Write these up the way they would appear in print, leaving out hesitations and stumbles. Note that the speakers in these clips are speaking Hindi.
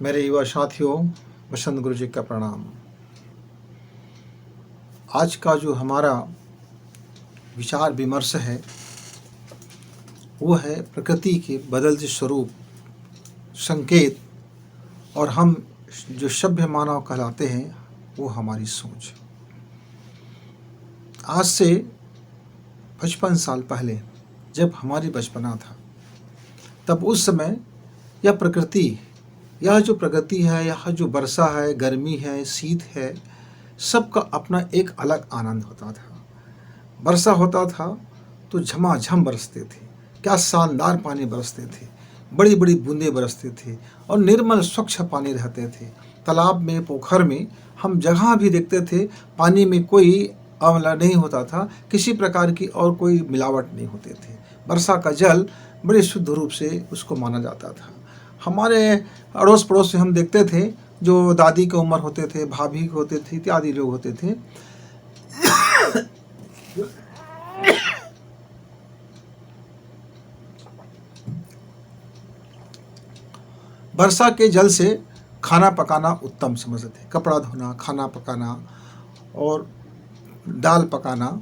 मेरे युवा साथियों, बसंत गुरु जी का प्रणाम। आज का जो हमारा विचार विमर्श है वो है प्रकृति के बदलते स्वरूप, संकेत और हम जो सभ्य मानव कहलाते हैं वो हमारी सोच। आज से 55 साल पहले जब हमारी बचपना था, तब उस समय यह प्रकृति, यह जो प्रकृति है, यह जो वर्षा है, गर्मी है, शीत है, सबका अपना एक अलग आनंद होता था। वर्षा होता था तो झमाझम बरसते थे, क्या शानदार पानी बरसते थे, बड़ी बड़ी बूंदें बरसते थे और निर्मल स्वच्छ पानी रहते थे। तालाब में, पोखर में हम जहाँ भी देखते थे पानी में कोई अम्ल नहीं होता था, किसी प्रकार की और कोई मिलावट नहीं होते थे। वर्षा का जल बड़े शुद्ध रूप से उसको माना जाता था। हमारे अड़ोस पड़ोस से हम देखते थे, जो दादी की उम्र होते थे, भाभी होते थे, इत्यादि लोग होते थे, वर्षा के जल से खाना पकाना उत्तम समझते थे। कपड़ा धोना, खाना पकाना और दाल पकाना।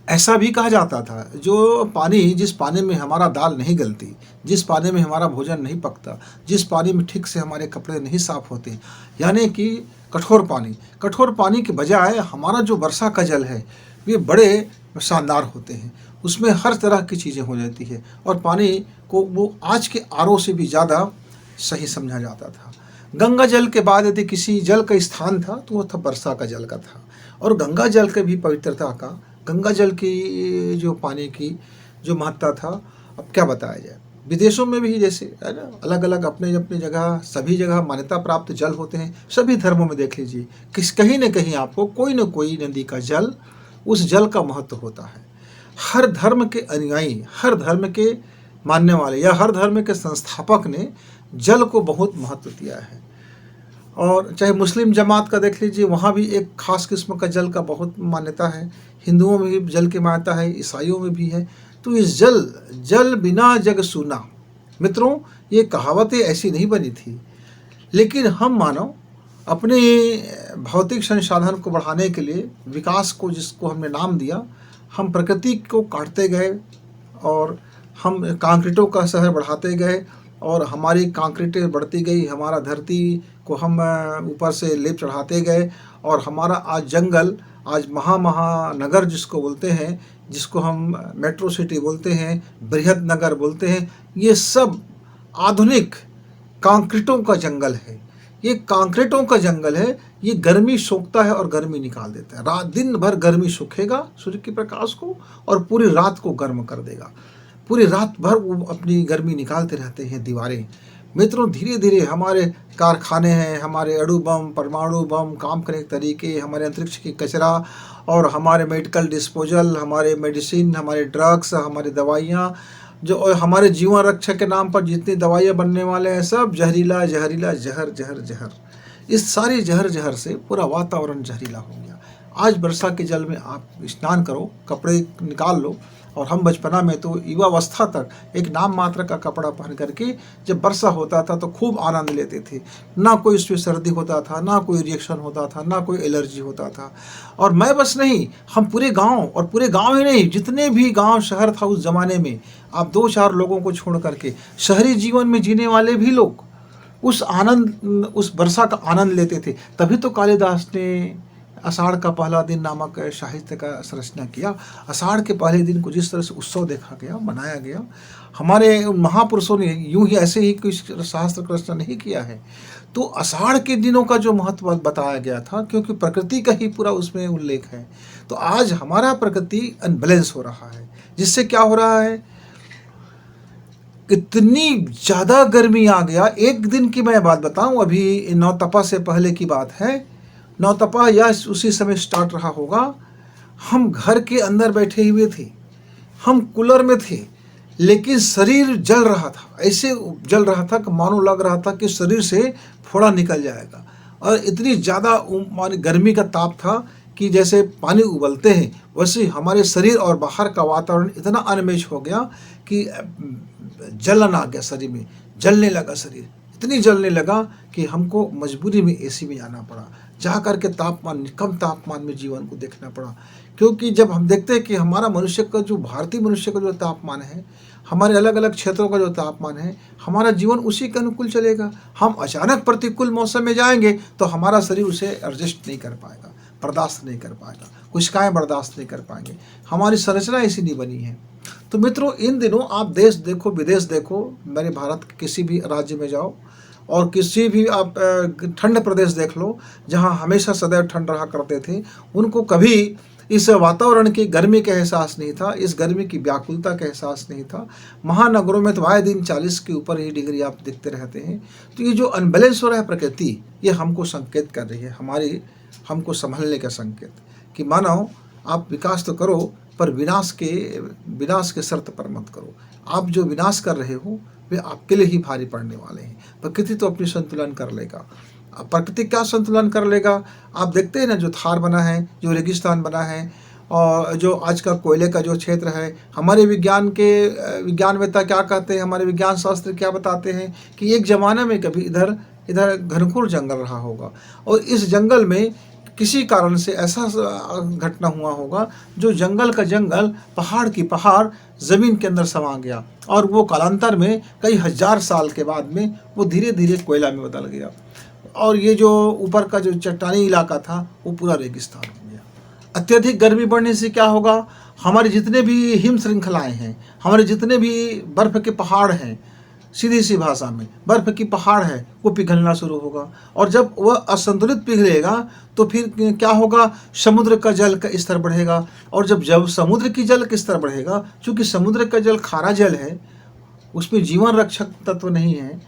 ऐसा भी कहा जाता था, जो पानी, जिस पानी में हमारा दाल नहीं गलती, जिस पानी में हमारा भोजन नहीं पकता, जिस पानी में ठीक से हमारे कपड़े नहीं साफ होते, यानी कि कठोर पानी के बजाय हमारा जो वर्षा का जल है वे बड़े शानदार होते हैं। उसमें हर तरह की चीज़ें हो जाती है और पानी को वो आज के आरओ से भी ज़्यादा सही समझा जाता था। गंगा जल के बाद यदि किसी जल का स्थान था तो वो था वर्षा का जल का था। और गंगा जल के भी पवित्रता का, गंगा जल की जो पानी की जो महत्ता था, अब क्या बताया जाए। विदेशों में भी जैसे है ना, अलग अलग अपने अपनी जगह, सभी जगह मान्यता प्राप्त जल होते हैं। सभी धर्मों में देख लीजिए, कहीं न कहीं आपको कोई न कोई नदी का जल, उस जल का महत्व होता है। हर धर्म के अनुयायी, हर धर्म के मानने वाले या हर धर्म के संस्थापक ने जल को बहुत महत्व दिया है। और चाहे मुस्लिम जमात का देख लीजिए, वहाँ भी एक खास किस्म का जल का बहुत मान्यता है। हिंदुओं में भी जल की मान्यता है, ईसाइयों में भी है। तो इस जल बिना जग सूना, मित्रों, ये कहावतें ऐसी नहीं बनी थी, लेकिन हम मानव अपने भौतिक संसाधन को बढ़ाने के लिए, विकास को जिसको हमने नाम दिया, हम प्रकृति को काटते गए और हम कंक्रीटों का शहर बढ़ाते गए और हमारी कंक्रीटें बढ़ती गई, हमारा धरती को हम ऊपर से लेप चढ़ाते गए और हमारा आज जंगल, आज महानगर जिसको बोलते हैं, जिसको हम मेट्रो सिटी बोलते हैं, बृहद नगर बोलते हैं, ये सब आधुनिक कंक्रीटों का जंगल है। ये कंक्रीटों का जंगल है। ये गर्मी सोखता है और गर्मी निकाल देता है। रात दिन भर गर्मी सोखेगा सूर्य के प्रकाश को और पूरी रात को गर्म कर देगा। पूरी रात भर वो अपनी गर्मी निकालते रहते हैं दीवारें। मित्रों, धीरे धीरे हमारे कारखाने हैं, हमारे अणु बम, परमाणु बम, काम करने के तरीके, हमारे अंतरिक्ष की कचरा और हमारे मेडिकल डिस्पोजल, हमारे मेडिसिन, हमारे ड्रग्स, हमारी दवाइयाँ, जो हमारे जीवन रक्षा के नाम पर जितनी दवाइयाँ बनने वाले हैं, सब जहरीला जहर। इस सारी जहर से पूरा वातावरण जहरीला हो गया। आज वर्षा के जल में आप स्नान करो, कपड़े निकाल लो, और हम बचपना में तो युवावस्था तक एक नाम मात्र का कपड़ा पहन करके जब वर्षा होता था तो खूब आनंद लेते थे। ना कोई उसमें सर्दी होता था, ना कोई रिएक्शन होता था, ना कोई एलर्जी होता था। और मैं बस नहीं, हम पूरे गांव, और पूरे गांव ही नहीं, जितने भी गांव शहर था उस ज़माने में, आप 2-4 लोगों को छोड़ करके शहरी जीवन में जीने वाले भी लोग उस वर्षा का आनंद लेते थे। तभी तो कालिदास ने आषाढ़ का पहला दिन नामक साहित्य का संरचना किया। आषाढ़ के पहले दिन को जिस तरह से उत्सव देखा गया, मनाया गया, हमारे महापुरुषों ने यूं ही ऐसे ही कोई शास्त्र का रचना नहीं किया है। तो आषाढ़ के दिनों का जो महत्व बताया गया था, क्योंकि प्रकृति का ही पूरा उसमें उल्लेख है। तो आज हमारा प्रकृति अनबैलेंस हो रहा है, जिससे क्या हो रहा है, इतनी ज़्यादा गर्मी आ गया। एक दिन की मैं बात बताऊं, अभी नौतपा से पहले की बात है, नौतपा या उसी समय स्टार्ट रहा होगा, हम घर के अंदर बैठे हुए थे, हम कूलर में थे, लेकिन शरीर जल रहा था। ऐसे जल रहा था कि मानो लग रहा था कि शरीर से फोड़ा निकल जाएगा। और इतनी ज़्यादा गर्मी का ताप था कि जैसे पानी उबलते हैं, वैसे हमारे शरीर और बाहर का वातावरण इतना अनमेच हो गया कि जलन आ गया, शरीर में जलने लगा शरीर। इतनी जलने लगा कि हमको मजबूरी में एसी में जाना पड़ा, जा कर के कम तापमान में जीवन को देखना पड़ा। क्योंकि जब हम देखते हैं कि हमारा मनुष्य का जो भारतीय मनुष्य का जो तापमान है, हमारे अलग अलग क्षेत्रों का जो तापमान है, हमारा जीवन उसी के अनुकूल चलेगा। हम अचानक प्रतिकूल मौसम में जाएंगे तो हमारा शरीर उसे एडजस्ट नहीं कर पाएगा, बर्दाश्त नहीं कर पाएगा, कोशिकाएं बर्दाश्त नहीं कर पाएंगे। हमारी संरचना ऐसी नहीं बनी है। तो मित्रों, इन दिनों आप देश देखो, विदेश देखो, मेरे भारत के किसी भी राज्य में जाओ और किसी भी आप ठंड प्रदेश देख लो जहाँ हमेशा सदैव ठंड रहा करते थे, उनको कभी इस वातावरण की गर्मी का एहसास नहीं था, इस गर्मी की व्याकुलता का एहसास नहीं था। महानगरों में तो आए दिन 40 के ऊपर ही डिग्री आप देखते रहते हैं। तो ये जो अनबैलेंस हो रहा है प्रकृति, ये हमको संकेत कर रही है, हमको संभलने का संकेत कि मानव आप विकास तो करो पर विनाश के शर्त पर मत करो। आप जो विनाश कर रहे हो वे आपके लिए ही भारी पड़ने वाले हैं। प्रकृति तो अपनी संतुलन कर लेगा। प्रकृति क्या संतुलन कर लेगा? आप देखते हैं ना, जो थार बना है, जो रेगिस्तान बना है, और जो आज का कोयले का जो क्षेत्र है, हमारे विज्ञानवेत्ता क्या कहते हैं, हमारे विज्ञान शास्त्र क्या बताते हैं कि एक ज़माने में कभी इधर घनघोर जंगल रहा होगा और इस जंगल में किसी कारण से ऐसा घटना हुआ होगा जो जंगल का जंगल, पहाड़ की पहाड़ ज़मीन के अंदर समा गया और वो कालांतर में कई हजार साल के बाद में वो धीरे धीरे कोयला में बदल गया और ये जो ऊपर का जो चट्टानी इलाका था वो पूरा रेगिस्तान हो गया। अत्यधिक गर्मी बढ़ने से क्या होगा? हमारे जितने भी हिम श्रृंखलाएँ हैं, हमारे जितने भी बर्फ़ के पहाड़ हैं, सीधी सी भाषा में बर्फ़ की पहाड़ है, वो पिघलना शुरू होगा और जब वह असंतुलित पिघलेगा तो फिर क्या होगा? समुद्र का जल का स्तर बढ़ेगा और जब समुद्र की जल का स्तर बढ़ेगा, चूँकि समुद्र का जल खारा जल है, उसमें जीवन रक्षक तत्व नहीं है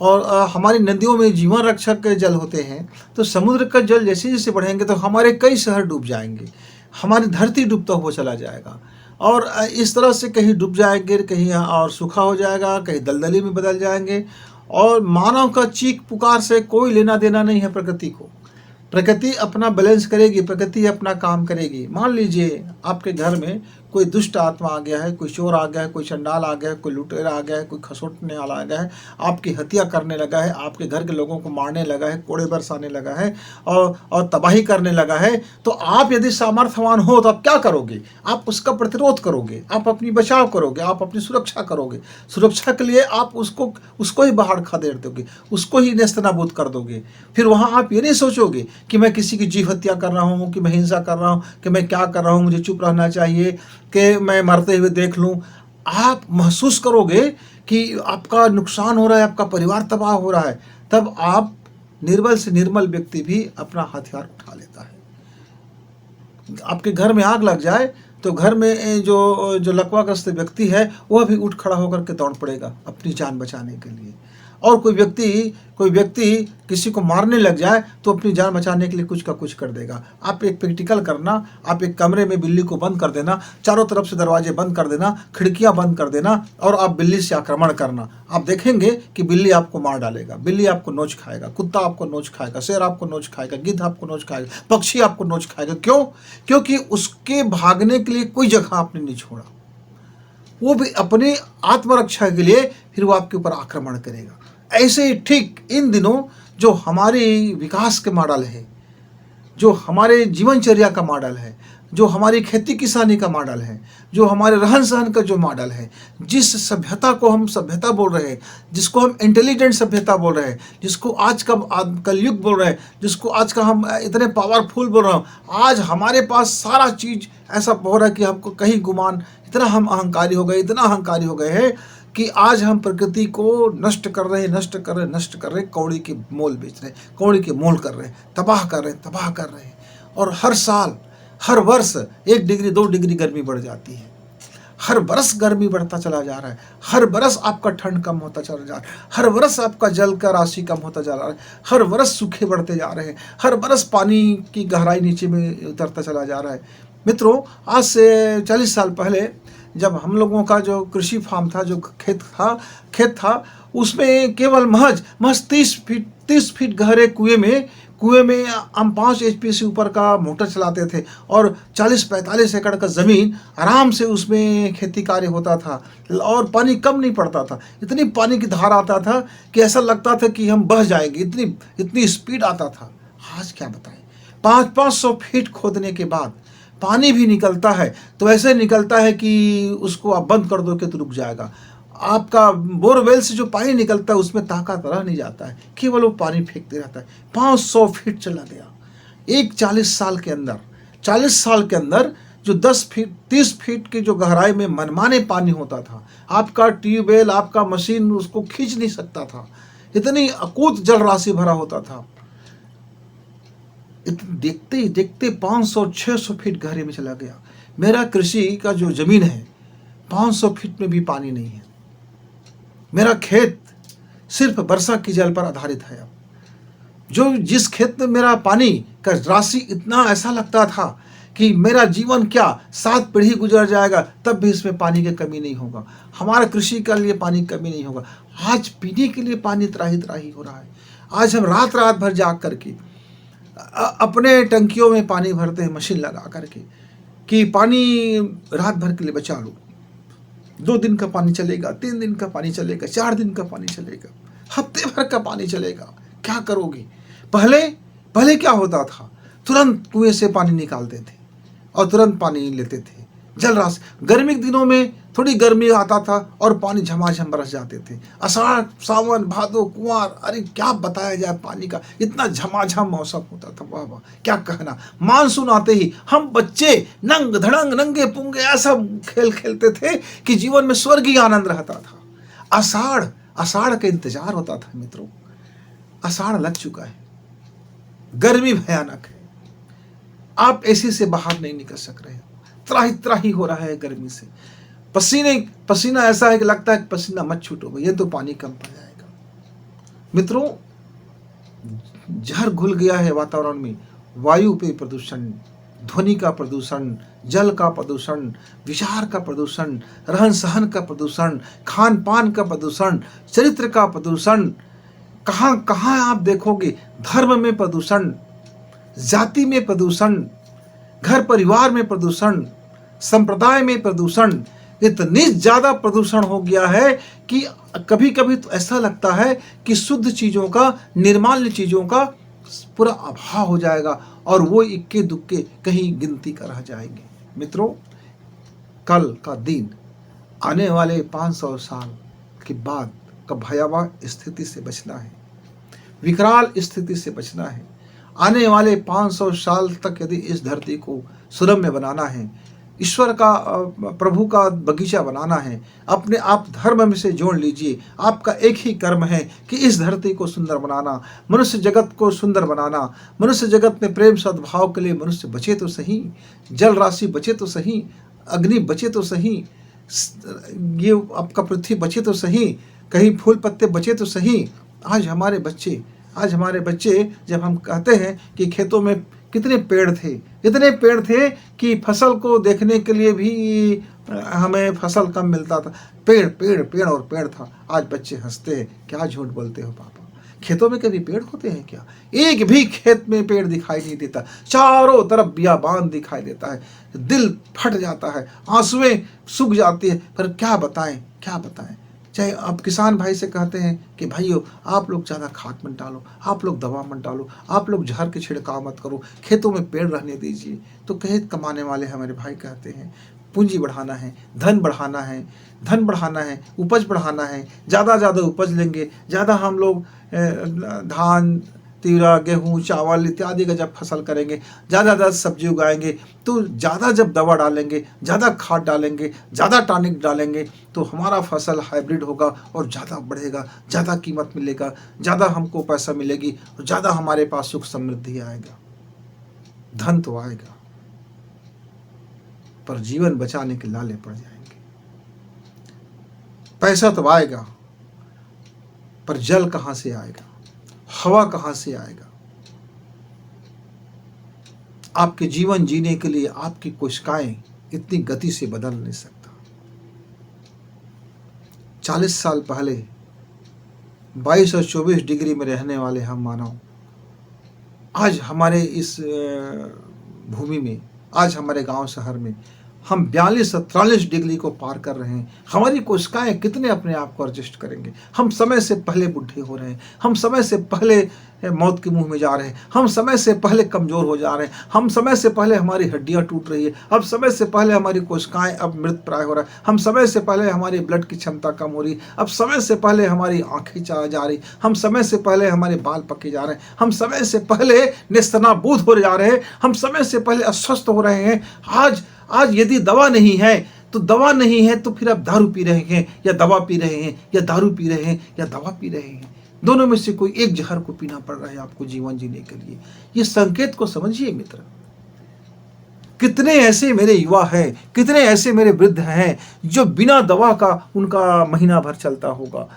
और हमारी नदियों में जीवन रक्षक जल होते हैं, तो समुद्र का जल जैसे जैसे बढ़ेंगे तो हमारे कई शहर डूब जाएंगे, हमारी धरती डूबता हुआ चला जाएगा और इस तरह से कहीं डूब जाएंगे, कहीं और सूखा हो जाएगा, कहीं दलदली में बदल जाएंगे और मानव का चीख पुकार से कोई लेना देना नहीं है प्रकृति को। प्रकृति अपना बैलेंस करेगी, प्रकृति अपना काम करेगी। मान लीजिए आपके घर में कोई दुष्ट आत्मा आ गया है, कोई चोर आ गया है, कोई चंडाल आ गया है, कोई लुटेरा आ गया है, कोई खसोटने वाला आ गया है, आपकी हत्या करने लगा है, आपके घर के लोगों को मारने लगा है, कोड़े बरसाने लगा है और तबाही करने लगा है, तो आप यदि सामर्थ्यवान हो तो आप क्या करोगे? आप उसका प्रतिरोध करोगे, आप अपनी बचाव करोगे, आप अपनी सुरक्षा करोगे। सुरक्षा के लिए आप उसको ही बाहर खदेड़ दोगे, उसको ही नेस्तनाबूद कर दोगे। फिर वहाँ आप ये नहीं सोचोगे कि मैं किसी की जीव हत्या कर रहा हूँ, कि मैं हिंसा कर रहा हूँ, कि मैं क्या कर रहा हूँ, मुझे चुप रहना चाहिए, कि मैं मरते हुए देख लूँ। आप महसूस करोगे कि आपका नुकसान हो रहा है, आपका परिवार तबाह हो रहा है, तब आप निर्बल से निर्मल व्यक्ति भी अपना हथियार उठा लेता है। आपके घर में आग लग जाए तो घर में जो लकवाग्रस्त व्यक्ति है वह भी उठ खड़ा होकर के दौड़ पड़ेगा अपनी जान बचाने के लिए। और कोई व्यक्ति किसी को मारने लग जाए तो अपनी जान बचाने के लिए कुछ का कुछ कर देगा। आप एक प्रैक्टिकल करना, आप एक कमरे में बिल्ली को बंद कर देना, चारों तरफ से दरवाजे बंद कर देना, खिड़कियां बंद कर देना और आप बिल्ली से आक्रमण करना। आप देखेंगे कि बिल्ली आपको मार डालेगा, बिल्ली आपको नोच खाएगा, कुत्ता आपको नोच खाएगा, शेर आपको नोच खाएगा, गिद्ध आपको नोच खाएगा, पक्षी आपको नोच खाएगा। क्यों? क्योंकि उसके भागने के लिए कोई जगह आपने नहीं छोड़ा। वो भी अपने आत्मरक्षा के लिए फिर वो आपके ऊपर आक्रमण करेगा। ऐसे ही ठीक इन दिनों जो हमारी विकास के मॉडल है, जो हमारे जीवनचर्या का मॉडल है, जो हमारी खेती किसानी का मॉडल है, जो हमारे रहन सहन का जो मॉडल है, जिस सभ्यता को हम सभ्यता बोल रहे हैं, जिसको हम इंटेलिजेंट सभ्यता बोल रहे हैं, जिसको आज का कलयुग बोल रहे हैं, जिसको आज का हम इतने पावरफुल बोल रहे हैं, आज हमारे पास सारा चीज़ ऐसा हो रहा है कि हमको कहीं गुमान, इतना हम अहंकारी हो गए हैं कि आज हम प्रकृति को नष्ट कर रहे हैं, कौड़ी के मोल बेच रहे हैं, कौड़ी के मोल कर रहे हैं, तबाह कर रहे हैं। और हर साल, हर वर्ष 1 डिग्री 2 डिग्री गर्मी बढ़ जाती है। हर बरस गर्मी बढ़ता चला जा रहा है, हर बरस आपका ठंड कम होता चला जा रहा है, हर बरस आपका जल का राशि कम होता जा रहा है, हर बरस सूखे बढ़ते जा रहे हैं, हर बरस पानी की गहराई नीचे में उतरता चला जा रहा है। मित्रों, आज से 40 साल पहले जब हम लोगों का जो कृषि फार्म था, जो खेत था, उसमें केवल महज 30 फीट गहरे कुएं में कुएं में हम 5 एचपी से ऊपर का मोटर चलाते थे और 40-45 एकड़ का ज़मीन आराम से उसमें खेती कार्य होता था और पानी कम नहीं पड़ता था। इतनी पानी की धार आता था कि ऐसा लगता था कि हम बह जाएंगे, इतनी इतनी स्पीड आता था। आज क्या बताएं, 500-500 फीट खोदने के बाद पानी भी निकलता है तो ऐसे निकलता है कि उसको आप बंद कर दो कि तो रुक जाएगा। आपका बोरवेल से जो पानी निकलता है उसमें ताकत रह नहीं जाता है, केवल वो पानी फेंकते रहता है। 500 फीट चला गया एक 40 साल के अंदर जो 10 फीट 30 फीट की जो गहराई में मनमाने पानी होता था, आपका ट्यूबवेल आपका मशीन उसको खींच नहीं सकता था, इतनी अकूत जल राशि भरा होता था। देखते ही देखते 500-600 फीट गहरे में चला गया। मेरा कृषि का जो जमीन है 500 फीट में भी पानी नहीं है। मेरा खेत सिर्फ वर्षा की जल पर आधारित है। अब जो जिस खेत में मेरा पानी का राशि इतना ऐसा लगता था कि मेरा जीवन क्या 7 पीढ़ी गुजर जाएगा तब भी इसमें पानी की कमी नहीं होगा, हमारा कृषि के लिए पानी की कमी नहीं होगा। आज पीने के लिए पानी त्राही हो रहा है। आज हम रात रात भर जाग करके अपने टंकियों में पानी भरते हैं मशीन लगा करके कि पानी रात भर के लिए बचा लो। 2 दिन का पानी चलेगा, 3 दिन का पानी चलेगा, 4 दिन का पानी चलेगा, हफ्ते भर का पानी चलेगा। क्या करोगे? पहले क्या होता था, तुरंत कुएं से पानी निकालते थे और तुरंत पानी लेते थे। जल राशि गर्मी के दिनों में थोड़ी गर्मी आता था और पानी झमाझम बरस जाते थे। आषाढ़ सावन भादो कुंवर, अरे क्या बताया जाए, पानी का इतना झमाझम मौसम होता था, वाह वाह क्या कहना। मानसून आते ही हम बच्चे नंग धड़ंग नंगे पुंगे ऐसा खेल खेलते थे कि जीवन में स्वर्गीय आनंद रहता था। आषाढ़ का इंतजार होता था मित्रों। आषाढ़ लग चुका है, गर्मी भयानक है, आप एसी से बाहर नहीं निकल सक रहे, त्राही हो रहा है गर्मी से। पसीना ऐसा है कि लगता है कि पसीना मत छूटो, ये तो पानी कम पड़ जाएगा। मित्रों, जहर घुल गया है वातावरण में। वायु पे प्रदूषण, ध्वनि का प्रदूषण, जल का प्रदूषण, विचार का प्रदूषण, रहन सहन का प्रदूषण, खान पान का प्रदूषण, चरित्र का प्रदूषण, कहाँ कहाँ आप देखोगे। धर्म में प्रदूषण, जाति में प्रदूषण, घर परिवार में प्रदूषण, संप्रदाय में प्रदूषण, इतनी ज़्यादा प्रदूषण हो गया है कि कभी कभी तो ऐसा लगता है कि शुद्ध चीज़ों का, निर्माल्य चीज़ों का पूरा अभाव हो जाएगा और वो इक्के दुक्के कहीं गिनती का रह जाएंगे। मित्रों, कल का दिन आने वाले 500 साल के बाद का भयावह स्थिति से बचना है, विकराल स्थिति से बचना है। आने वाले 500 साल तक यदि इस धरती को सुरम्य बनाना है, ईश्वर का, प्रभु का बगीचा बनाना है, अपने आप धर्म में से जोड़ लीजिए। आपका एक ही कर्म है कि इस धरती को सुंदर बनाना, मनुष्य जगत को सुंदर बनाना। मनुष्य जगत में प्रेम सद्भाव के लिए मनुष्य बचे तो सही, जल राशि बचे तो सही, अग्नि बचे तो सही, ये आपका पृथ्वी बचे तो सही, कहीं फूल पत्ते बचे तो सही। आज हमारे बच्चे जब हम कहते हैं कि खेतों में कितने पेड़ थे, इतने पेड़ थे कि फसल को देखने के लिए भी हमें फसल कम मिलता था। पेड़ और पेड़ था। आज बच्चे हंसते हैं, क्या झूठ बोलते हो पापा, खेतों में कभी पेड़ होते हैं क्या? एक भी खेत में पेड़ दिखाई नहीं देता, चारों तरफ बियाबान दिखाई देता है। दिल फट जाता है, आंसुएं सूख जाती है। पर क्या बताएं। चाहे आप किसान भाई से कहते हैं कि भाइयों आप लोग ज़्यादा खाद मत डालो, आप लोग दवा मत डालो, आप लोग जहर के छिड़काव मत करो, खेतों में पेड़ रहने दीजिए, तो खेत कमाने वाले हमारे भाई कहते हैं पूंजी बढ़ाना है, धन बढ़ाना है, उपज बढ़ाना है, ज़्यादा उपज लेंगे, ज़्यादा हम लोग धान, तिरा, गेहूँ, चावल इत्यादि का जब फसल करेंगे, ज़्यादा सब्जी उगाएंगे, तो ज़्यादा जब दवा डालेंगे, ज़्यादा खाद डालेंगे, ज़्यादा टॉनिक डालेंगे, तो हमारा फसल हाइब्रिड होगा और ज़्यादा बढ़ेगा, ज़्यादा कीमत मिलेगा, ज़्यादा हमको पैसा मिलेगी और ज़्यादा हमारे पास सुख समृद्धि आएगा। धन तो आएगा पर जीवन बचाने के लाले पड़ जाएंगे। पैसा तो आएगा पर जल कहाँ से आएगा, हवा कहाँ से आएगा? आपके जीवन जीने के लिए आपकी कोशिकाएं इतनी गति से बदल नहीं सकता। 40 साल पहले 22 और 24 डिग्री में रहने वाले हम मानव आज हमारे इस भूमि में, आज हमारे गांव शहर में हम 42-43 डिग्री को पार कर रहे हैं। हमारी कोशिकाएं कितने अपने आप को एडजस्ट करेंगे? हम समय से पहले बुढ़े हो रहे हैं, हम समय से पहले मौत के मुंह में जा रहे हैं, हम समय से पहले कमज़ोर हो जा रहे हैं, हम समय से पहले हमारी हड्डियां टूट रही है, अब समय से पहले हमारी कोशिकाएं अब मृत प्राय हो रहा है, हम समय से पहले हमारी ब्लड की क्षमता कम हो रही है, अब समय से पहले हमारी आँखें जा रही, हम समय से पहले हमारे बाल पके जा रहे हैं, हम समय से पहले नेस्तनाबूद हो जा रहे हैं, हम समय से पहले अस्वस्थ हो रहे हैं। आज यदि दवा नहीं है तो दवा नहीं है तो फिर आप दारू पी रहे हैं या दवा पी रहे हैं, या दारू पी रहे हैं या दवा पी रहे हैं। दोनों में से कोई एक जहर को पीना पड़ रहा है आपको जीवन जीने के लिए। ये संकेत को समझिए मित्र। कितने ऐसे मेरे युवा हैं, कितने ऐसे मेरे वृद्ध हैं जो बिना दवा का उनका महीना भर चलता होगा।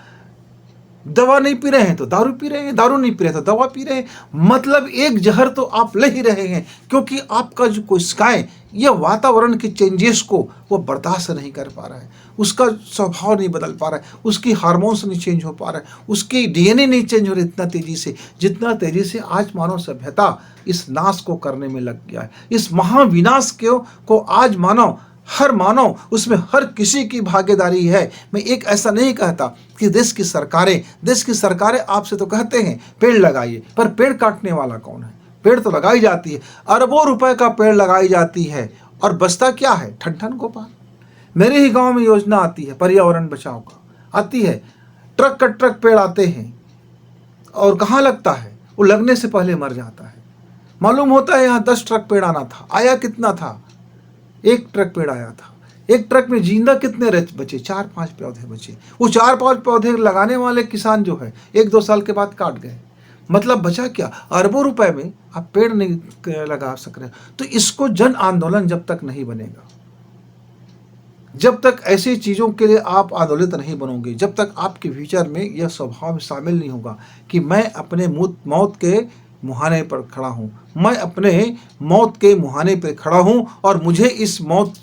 दवा नहीं पी रहे हैं तो दारू पी रहे हैं, दारू नहीं पी रहे तो दवा पी रहे हैं। मतलब एक जहर तो आप ले ही रहे हैं, क्योंकि आपका जो कोशिकाएं ये वातावरण के चेंजेस को वो बर्दाश्त नहीं कर पा रहा है, उसका स्वभाव नहीं बदल पा रहा है, उसकी हार्मोन्स नहीं चेंज हो पा रहा है, उसकी डीएनए नहीं चेंज हो रही इतना तेजी से, जितना तेजी से आज मानव सभ्यता इस नाश को करने में लग गया है। इस महाविनाश को आज हर मानव उसमें हर किसी की भागीदारी है। मैं एक ऐसा नहीं कहता कि देश की सरकारें आपसे तो कहते हैं पेड़ लगाइए, पर पेड़ काटने वाला कौन है? पेड़ तो लगाई जाती है, अरबों रुपए का पेड़ लगाई जाती है, और बचता क्या है? ठन गोपाल। मेरे ही गांव में योजना आती है पर्यावरण बचाओ का, आती है, ट्रक का ट्रक पेड़ आते हैं, और कहाँ लगता है? वो लगने से पहले मर जाता है। मालूम होता है यहाँ 10 ट्रक पेड़ आना था, आया कितना था? 1 ट्रक पेड़ आया था। 1 ट्रक में जिंदा कितने बचे? 4-5 पौधे बचे। वो 4-5 पौधे लगाने वाले किसान जो है 1-2 साल के बाद काट गए। मतलब बचा क्या? अरबों रुपए में आप पेड़ नहीं लगा सक रहे। तो इसको जन आंदोलन जब तक नहीं बनेगा, जब तक ऐसी चीज़ों के लिए आप आंदोलित नहीं बनोगे, जब तक आपके फ्यूचर में यह स्वभाव शामिल नहीं होगा कि मैं अपने मौत के मुहाने पर खड़ा हूँ, मैं अपने मौत के मुहाने पर खड़ा हूँ, और मुझे इस मौत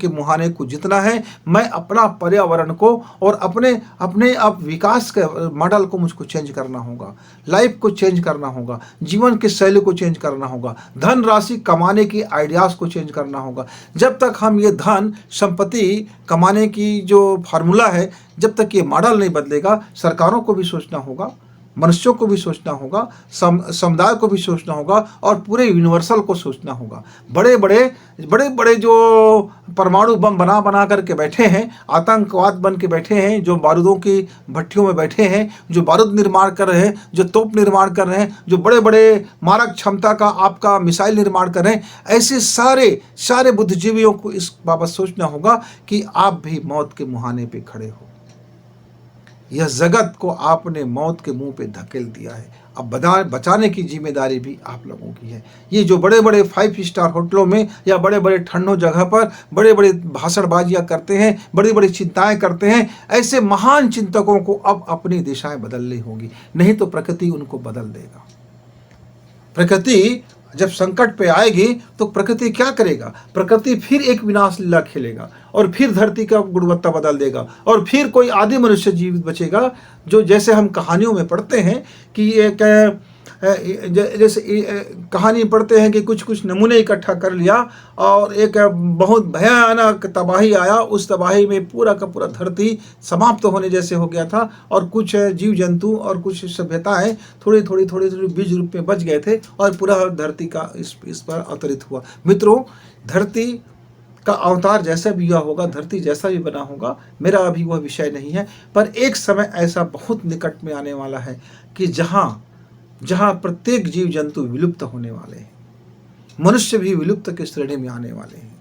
के मुहाने को जितना है, मैं अपना पर्यावरण को और अपने आप विकास के मॉडल को मुझको चेंज करना होगा, लाइफ को चेंज करना होगा, जीवन की शैली को चेंज करना होगा, धन राशि कमाने की आइडियाज़ को चेंज करना होगा। जब तक हम ये धन संपत्ति कमाने की जो फार्मूला है, जब तक ये मॉडल नहीं बदलेगा, सरकारों को भी सोचना होगा, मनुष्यों को भी सोचना होगा, समुदाय को भी सोचना होगा, और पूरे यूनिवर्सल को सोचना होगा। बड़े बड़े जो परमाणु बम बना करके बैठे हैं, आतंकवाद बन के बैठे हैं, जो बारूदों की भट्टियों में बैठे हैं, जो बारूद निर्माण कर रहे हैं, जो तोप निर्माण कर रहे हैं, जो बड़े बड़े मारक क्षमता का आपका मिसाइल निर्माण कर रहे हैं, ऐसे सारे बुद्धिजीवियों को इस बाबत सोचना होगा कि आप भी मौत के मुहाने पे खड़े हो। यह जगत को आपने मौत के मुंह पे धकेल दिया है, अब बचाने की जिम्मेदारी भी आप लोगों की है। ये जो बड़े बड़े 5 स्टार होटलों में या बड़े बड़े ठंडों जगह पर बड़े बड़े भाषणबाजियाँ करते हैं, बड़ी बड़ी चिंताएं करते हैं, ऐसे महान चिंतकों को अब अपनी दिशाएं बदलनी होगी, नहीं तो प्रकृति उनको बदल देगा। प्रकृति जब संकट पे आएगी तो प्रकृति क्या करेगा? प्रकृति फिर एक विनाश लीला खेलेगा, और फिर धरती का गुणवत्ता बदल देगा, और फिर कोई आदि मनुष्य जीवित बचेगा, जो जैसे हम कहानियों में पढ़ते हैं कि एक जैसे कहानी पढ़ते हैं कि कुछ नमूने इकट्ठा कर लिया और एक बहुत भयानक तबाही आया, उस तबाही में पूरा का पूरा धरती समाप्त होने जैसे हो गया था, और कुछ जीव जंतु और कुछ सभ्यताएं थोड़ी बीज रूप में बच गए थे, और पूरा धरती का इस पर अवतरित हुआ। मित्रों, धरती का अवतार जैसा भी हुआ होगा, धरती जैसा भी बना होगा, मेरा अभी वह विषय नहीं है, पर एक समय ऐसा बहुत निकट में आने वाला है कि जहाँ प्रत्येक जीव जंतु विलुप्त होने वाले हैं, मनुष्य भी विलुप्त के श्रेणी में आने वाले हैं।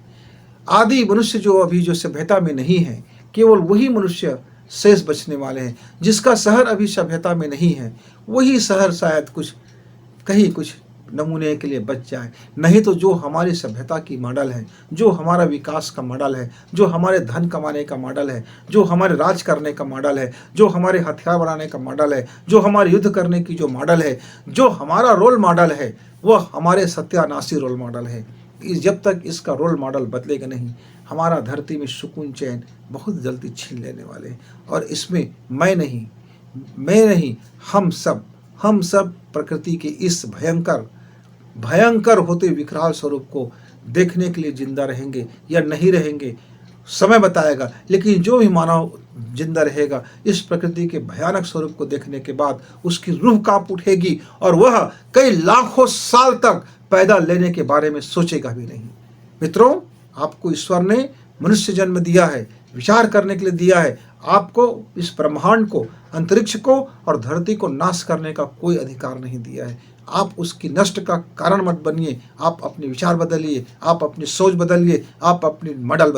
आदि मनुष्य जो सभ्यता में नहीं है, केवल वही मनुष्य शेष बचने वाले हैं। जिसका शहर अभी सभ्यता में नहीं है, वही शहर शायद कुछ नमूने के लिए बच जाए, नहीं तो जो हमारी सभ्यता की मॉडल है, जो हमारा विकास का मॉडल है, जो हमारे धन कमाने का मॉडल है, जो हमारे राज करने का मॉडल है, जो हमारे हथियार बनाने का मॉडल है, जो हमारे युद्ध करने की जो मॉडल है, जो हमारा रोल मॉडल है, वह हमारे सत्यानाशी रोल मॉडल है। जब तक इसका रोल मॉडल बदलेगा नहीं, हमारा धरती में सुकून चैन बहुत जल्दी छीन लेने वाले हैं। और इसमें मैं नहीं, हम सब प्रकृति के इस भयंकर भयंकर होते विकराल स्वरूप को देखने के लिए जिंदा रहेंगे या नहीं रहेंगे, समय बताएगा। लेकिन जो भी मानव जिंदा रहेगा, इस प्रकृति के भयानक स्वरूप को देखने के बाद उसकी रूह कांप उठेगी और वह कई लाखों साल तक पैदा लेने के बारे में सोचेगा भी नहीं। मित्रों, आपको ईश्वर ने मनुष्य जन्म दिया है, विचार करने के लिए दिया है। आपको इस ब्रह्मांड को, अंतरिक्ष को और धरती को नाश करने का कोई अधिकार नहीं दिया है। आप उसकी नष्ट का कारण मत बनिए। आप अपने विचार बदलिए, आप अपनी सोच बदलिए, आप अपनी मॉडल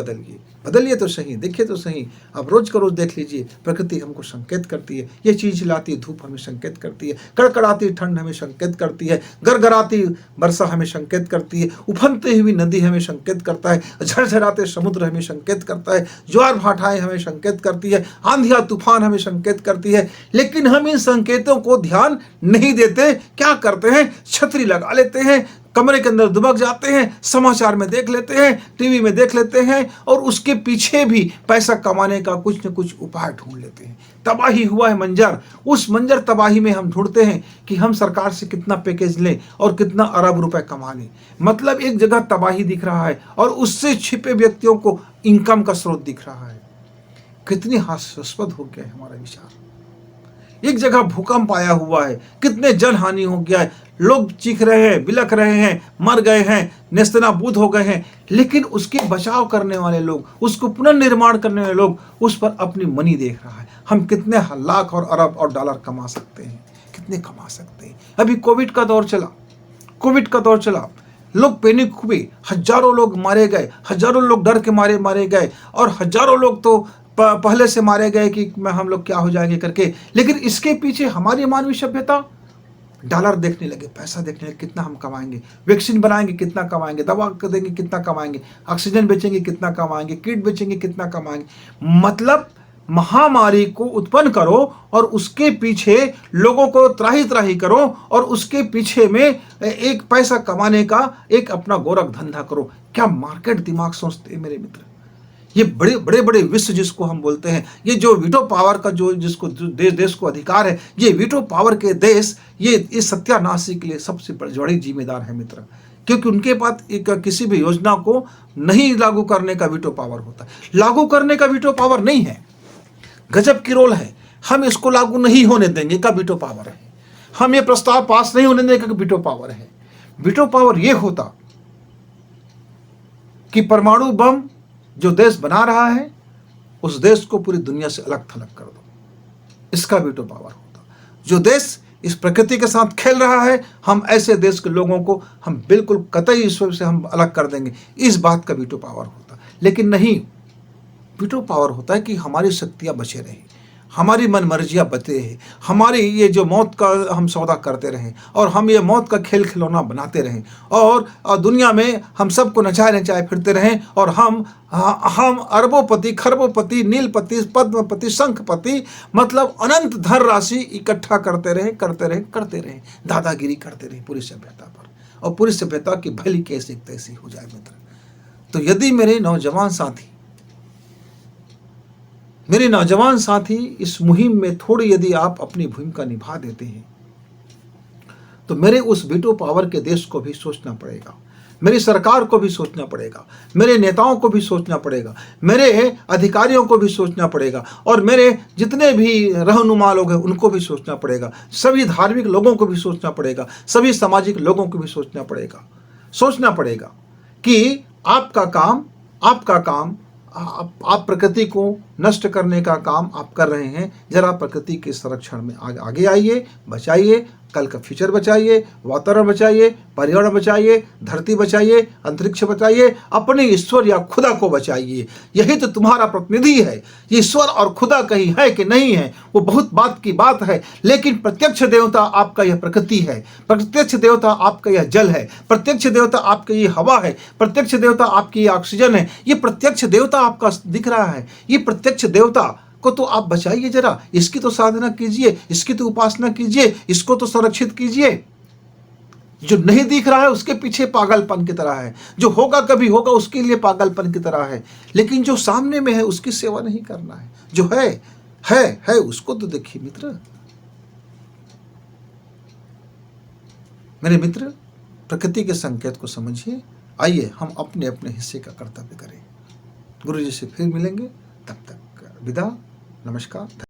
बदलिए तो सही, देखिए तो सही। आप रोज का रोज देख लीजिए, प्रकृति हमको संकेत करती है। ये चिलचिलाती धूप हमें संकेत करती है, कड़कड़ाती ठंड हमें संकेत करती है, गरगराती वर्षा हमें संकेत करती है, उफनती हुई नदी हमें संकेत करता है, झरझराते समुद्र हमें संकेत करता है, ज्वार भाटाएं हमें संकेत करती है, आंधिया तूफान हमें संकेत करती है। लेकिन हम इन संकेतों को ध्यान नहीं देते। क्या करते हैं? छतरी लगा लेते हैं, कमरे के अंदर दुबक जाते हैं, समाचार में देख लेते हैं, टीवी में देख लेते हैं और उसके पीछे भी पैसा कमाने का कुछ न कुछ उपाय ढूंढ लेते हैं। तबाही हुआ है मंजर, उस मंजर तबाही में हम ढूंढते हैं कि हम सरकार से कितना पैकेज लें और कितना अरब रुपए कमा लें। मतलब एक जगह तबाही दिख रहा है और उससे छिपे व्यक्तियों को इनकम का स्रोत दिख रहा है। कितनी हास्यास्पद हो गया है हमारा विचार। एक जगह भूकंप आया हुआ है, कितने जन हानि हो गया है, लोग चीख रहे हैं, बिलख रहे हैं, मर गए हैं, नेस्तनाबूद हो गए हैं। लेकिन उसके बचाव करने वाले लोग, उसको पुनर्निर्माण करने वाले लोग उस पर अपनी मनी देख रहा है। हम कितने लाख और अरब और डॉलर कमा सकते हैं, कितने कमा सकते हैं। अभी कोविड का दौर चला, लोग पैनिक हुए, हजारों लोग मारे गए, हजारों लोग डर के मारे गए और हजारों लोग तो पहले से मारे गए कि हम लोग क्या हो जाएंगे करके। लेकिन इसके पीछे हमारी मानवीय सभ्यता डॉलर देखने लगे, पैसा देखने लगे, कितना हम कमाएंगे, वैक्सीन बनाएंगे कितना कमाएंगे, दवा देंगे कितना कमाएंगे, ऑक्सीजन बेचेंगे कितना कमाएंगे, किट बेचेंगे कितना कमाएंगे। मतलब महामारी को उत्पन्न करो और उसके पीछे लोगों को त्राही त्राही करो और उसके पीछे में एक पैसा कमाने का एक अपना गोरख धंधा करो। क्या मार्केट दिमाग सोचते हैं मेरे मित्र। ये बड़े बड़े विश्व जिसको हम बोलते हैं, ये जो वीटो पावर का जो जिसको देश को अधिकार है, ये वीटो पावर के देश ये इस सत्यानाशी के लिए सबसे बड़ी जिम्मेदार है मित्र। क्योंकि उनके पास किसी भी योजना को नहीं लागू करने का वीटो पावर होता है। लागू करने का वीटो पावर नहीं है, गजब की रोल है। हम इसको लागू नहीं होने देंगे का वीटो पावर है, हम ये प्रस्ताव पास नहीं होने देंगे का वीटो पावर है। वीटो पावर ये होता कि परमाणु बम जो देश बना रहा है उस देश को पूरी दुनिया से अलग थलग कर दो, इसका वीटो पावर होता। जो देश इस प्रकृति के साथ खेल रहा है, हम ऐसे देश के लोगों को हम बिल्कुल कतई ईश्वर से हम अलग कर देंगे, इस बात का वीटो पावर होता। लेकिन नहीं, वीटो पावर होता है कि हमारी शक्तियां बचे रहें, हमारी मनमर्जियाँ बचे रहें, हमारी ये जो मौत का हम सौदा करते रहें और हम ये मौत का खेल खिलौना बनाते रहें और दुनिया में हम सबको नचाए फिरते रहें और हम अरबोपति, खरबोपति, नीलपति, पद्मपति, शंखपति, मतलब अनंत धन राशि इकट्ठा करते रहें, दादागिरी करते रहें पूरी सभ्यता पर, और पूरी सभ्यता की भली कैसी तैसी हो जाए मित्र। तो यदि मेरे नौजवान साथी इस मुहिम में थोड़ी यदि आप अपनी भूमिका निभा देते हैं तो मेरे उस वीटो पावर के देश को भी सोचना पड़ेगा, मेरी सरकार को भी सोचना पड़ेगा, मेरे नेताओं को भी सोचना पड़ेगा, मेरे अधिकारियों को भी सोचना पड़ेगा और मेरे जितने भी रहनुमा लोग हैं उनको भी सोचना पड़ेगा, सभी धार्मिक लोगों को भी सोचना पड़ेगा, सभी सामाजिक लोगों को भी सोचना पड़ेगा कि आपका काम आप प्रकृति को नष्ट करने का काम आप कर रहे हैं। जरा प्रकृति के संरक्षण में आगे आइए, बचाइए, कल का फ्यूचर बचाइए, वातावरण बचाइए, पर्यावरण बचाइए, धरती बचाइए, अंतरिक्ष बचाइए, अपने ईश्वर या खुदा को बचाइए। यही तो तुम्हारा प्रतिनिधि है। ईश्वर और खुदा कहीं है कि नहीं है वो बहुत बात की बात है, लेकिन प्रत्यक्ष देवता आपका यह प्रकृति है, प्रत्यक्ष देवता आपका यह जल है, प्रत्यक्ष देवता आपका ये हवा है, प्रत्यक्ष देवता आपकी ये ऑक्सीजन है। ये प्रत्यक्ष देवता आपका दिख रहा है, ये प्रत्यक्ष देवता को तो आप बचाइए, जरा इसकी तो साधना कीजिए, इसकी तो उपासना कीजिए, इसको तो संरक्षित कीजिए। जो नहीं दिख रहा है उसके पीछे पागलपन की तरह है, जो होगा कभी होगा उसके लिए पागलपन की तरह है, लेकिन जो सामने में है उसकी सेवा नहीं करना है। जो है उसको तो देखिए मित्र। मेरे मित्र, प्रकृति के संकेत को समझिए। आइए हम अपने अपने हिस्से का कर्तव्य करें। गुरु जी से फिर मिलेंगे, तब तक विदा, नमस्कार।